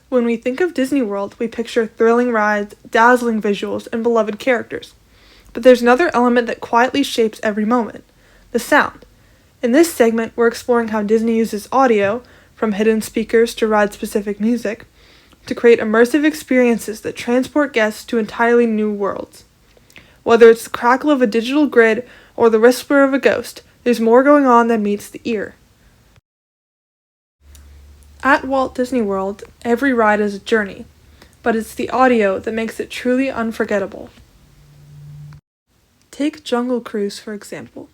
When we think of Disney World, we picture thrilling rides, dazzling visuals, and beloved characters. But there's another element that quietly shapes every moment: the sound. In this segment, we're exploring how Disney uses audio, from hidden speakers to ride-specific music, to create immersive experiences that transport guests to entirely new worlds. Whether it's the crackle of a digital grid or the whisper of a ghost, there's more going on than meets the ear. At Walt Disney World, every ride is a journey, but it's the audio that makes it truly unforgettable. Take Jungle Cruise, for example.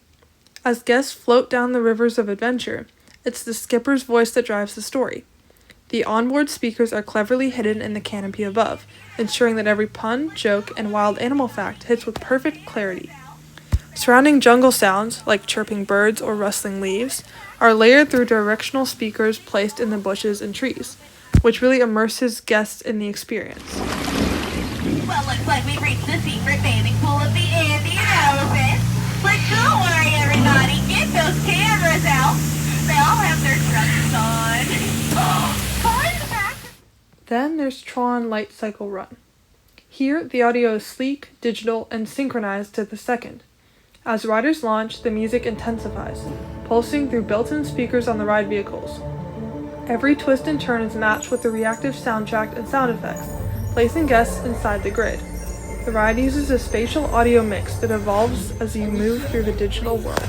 As guests float down the rivers of adventure, it's the skipper's voice that drives the story. The onboard speakers are cleverly hidden in the canopy above, ensuring that every pun, joke, and wild animal fact hits with perfect clarity. Surrounding jungle sounds, like chirping birds or rustling leaves, are layered through directional speakers placed in the bushes and trees, which really immerses guests in the experience. Well, looks like we've reached the secret bathing pool of the Andean elephant. But don't worry, everybody, get those cameras out. They all have their struts on. Then there's Tron Light Cycle Run. Here, the audio is sleek, digital, and synchronized to the second. As riders launch, the music intensifies, pulsing through built-in speakers on the ride vehicles. Every twist and turn is matched with the reactive soundtrack and sound effects, placing guests inside the grid. The ride uses a spatial audio mix that evolves as you move through the digital world.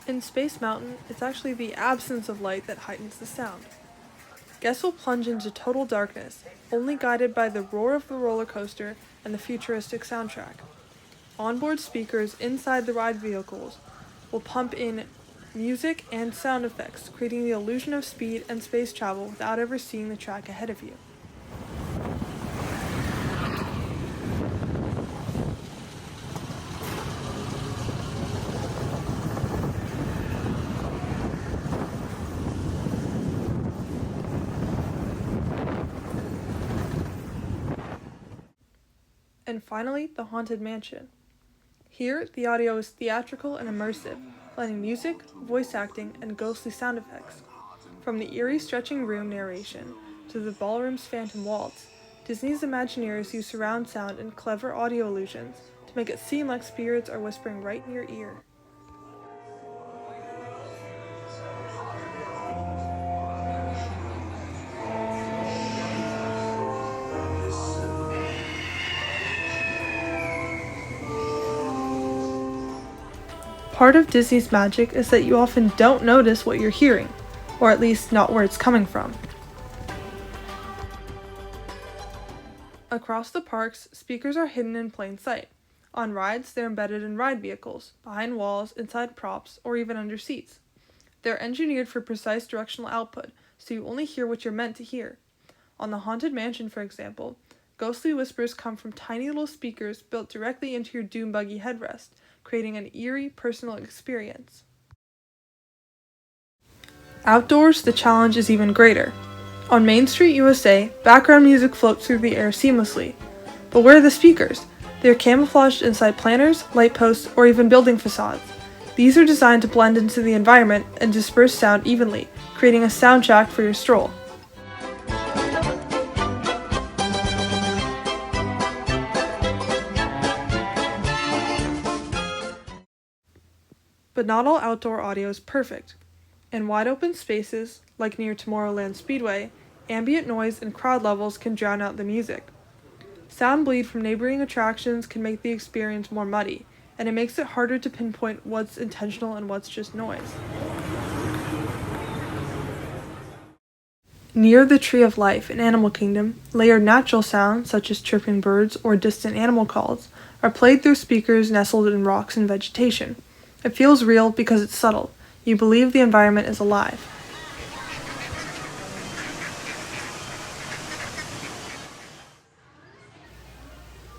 In Space Mountain, it's actually the absence of light that heightens the sound. Guests will plunge into total darkness, only guided by the roar of the roller coaster and the futuristic soundtrack. Onboard speakers inside the ride vehicles will pump in music and sound effects, creating the illusion of speed and space travel without ever seeing the track ahead of you. And finally, the Haunted Mansion. Here, the audio is theatrical and immersive, blending music, voice acting, and ghostly sound effects. From the eerie stretching room narration to the ballroom's phantom waltz, Disney's Imagineers use surround sound and clever audio illusions to make it seem like spirits are whispering right in your ear. Part of Disney's magic is that you often don't notice what you're hearing, or at least not where it's coming from. Across the parks, speakers are hidden in plain sight. On rides, they're embedded in ride vehicles, behind walls, inside props, or even under seats. They're engineered for precise directional output, so you only hear what you're meant to hear. On the Haunted Mansion, for example, ghostly whispers come from tiny little speakers built directly into your doom buggy headrest, creating an eerie, personal experience. Outdoors, the challenge is even greater. On Main Street, USA, background music floats through the air seamlessly. But where are the speakers? They are camouflaged inside planters, light posts, or even building facades. These are designed to blend into the environment and disperse sound evenly, creating a soundtrack for your stroll. But not all outdoor audio is perfect. In wide open spaces, like near Tomorrowland Speedway, ambient noise and crowd levels can drown out the music. Sound bleed from neighboring attractions can make the experience more muddy, and it makes it harder to pinpoint what's intentional and what's just noise. Near the Tree of Life in Animal Kingdom, layered natural sounds, such as chirping birds or distant animal calls, are played through speakers nestled in rocks and vegetation. It feels real because it's subtle. You believe the environment is alive.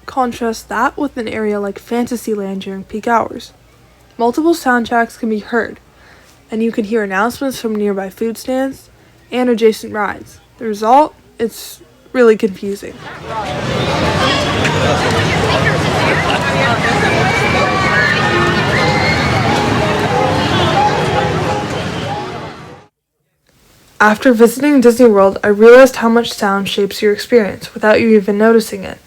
Contrast that with an area like Fantasyland during peak hours. Multiple soundtracks can be heard. and you can hear announcements from nearby food stands and adjacent rides. The result? It's really confusing. After visiting Disney World, I realized how much sound shapes your experience without you even noticing it.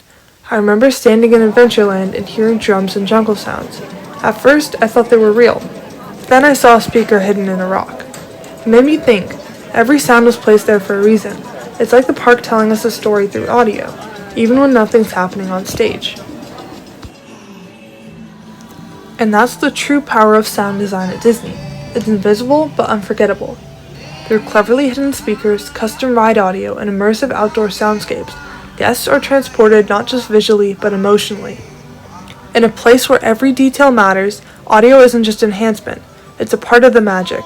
I remember standing in Adventureland and hearing drums and jungle sounds. At first, I thought they were real. Then I saw a speaker hidden in a rock. It made me think. Every sound was placed there for a reason. It's like the park telling us a story through audio, even when nothing's happening on stage. And that's the true power of sound design at Disney. It's invisible but unforgettable. Through cleverly hidden speakers, custom ride audio, and immersive outdoor soundscapes, guests are transported not just visually but emotionally. In a place where every detail matters, audio isn't just enhancement, it's a part of the magic.